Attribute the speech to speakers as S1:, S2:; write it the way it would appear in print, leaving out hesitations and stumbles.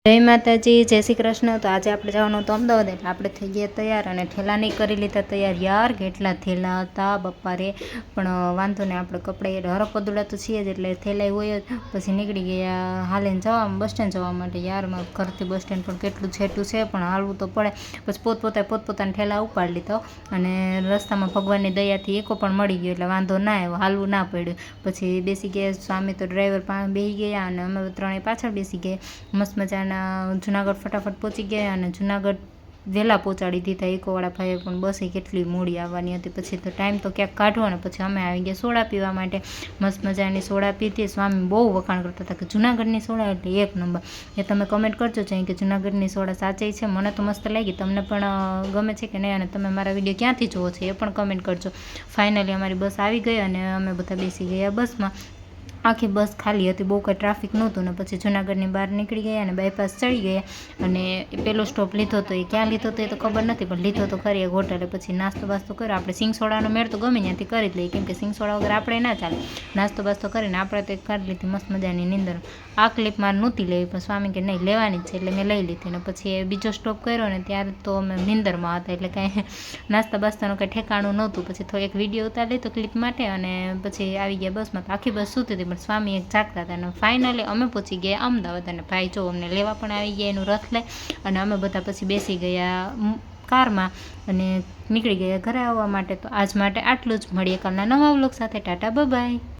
S1: જય માતાજી, જય શ્રી કૃષ્ણ। તો આજે આપણે જવાનું તો અમદાવાદ, એટલે આપણે થઈ ગયા તૈયાર અને ઠેલા નહીં કરી લીધા તૈયાર। યાર કેટલા થેલા હતા બાપા રે, પણ વાંધો નહીં, આપણે કપડાં હરપદુડા તો છીએ જ, એટલે થેલાય હોય જ। પછી નીકળી ગયા હાલીને જવા બસ સ્ટેન્ડ જવા માટે। યાર મારા ઘરથી બસ સ્ટેન્ડ પણ કેટલું છેટું છે, પણ હાલવું તો પડે। પછી પોતપોતાના ઠેલા ઉપાડી લીધો અને રસ્તામાં ભગવાનની દયાથી એકો પણ મળી ગયો, એટલે વાંધો ના આવ્યો, હાલવું ના પડ્યું। પછી બેસી ગયા, સ્વામી તો ડ્રાઈવર પાસે બેસી ગયા અને અમે ત્રણેય પાછળ બેસી ગયા। મસ્ત મજાના જુનાગઢ ફટાફટ પહોંચી ગયા અને જુનાગઢ વહેલા પહોંચાડી દીધા ઇકોવાળા ભાઈએ, પણ બસ કેટલી મોડી આવવાની હતી। પછી તો ટાઈમ તો ક્યાંક કાઢવો ને, પછી અમે આવી ગયા સોડા પીવા માટે। મસ્ત મજાની સોડા પીધી। સ્વામી બહુ વખાણ કરતા હતા કે જુનાગઢની સોડા એટલે એક નંબર। એ તમે કમેન્ટ કરજો છે કે જુનાગઢની સોડા સાચી છે। મને તો મસ્ત લાગી, તમને પણ ગમે છે કે નહીં, અને તમે મારા વિડીયો ક્યાંથી જુઓ છો એ પણ કમેન્ટ કરજો। ફાઇનલી અમારી બસ આવી ગઈ અને અમે બધા બેસી ગયા બસમાં। આખી બસ ખાલી હતી, બહુ કંઈ ટ્રાફિક નહોતું ને। પછી જુનાગઢની બહાર નીકળી ગયા અને બાયપાસ ચડી ગયા અને પહેલો સ્ટોપ લીધો તો એ ક્યાં લીધો તો એ તો ખબર નથી, પણ લીધો તો ખરી એક હોટલે। પછી નાસ્તો બાસ્તો કર્યો, આપણે સિંગસોડાનો મેળ તો ગમે ત્યાંથી કરી જ લઈએ, કેમ કે સિંગસોડા વગર આપણે ના ચાલે। નાસ્તો બાસ્તો કરીને આપણે તો એક કાઢી લીધી મસ્ત મજાની નીંદર। આ ક્લિપ મારે નહોતી લેવી, પણ સ્વામી કે નહીં લેવાની જ છે, એટલે મેં લઈ લીધી। ને પછી એ બીજો સ્ટોપ કર્યો ને ત્યારે તો અમે નીંદરમાં હતા, એટલે કાંઈ નાસ્તા બાસ્તાનું કંઈ ઠેકાણું નહોતું। પછી થોડો એક વિડીયો ઉતારી લીધો ક્લિપ માટે અને પછી આવી ગયા બસમાં। તો આખી બસ સૂતી હતી, પણ સ્વામી એક જાગતા હતા અને ફાઇનલી અમે પહોંચી ગયા અમદાવાદ। અને ભાઈ જો અમને લેવા પણ આવી ગયા એનું રથ લઈ, અને અમે બધા પછી બેસી ગયા કારમાં અને નીકળી ગયા ઘરે આવવા માટે। તો આજ માટે આટલું જ, મળીએ કાલના નવા વ્લોગ સાથે। Tata bye bye.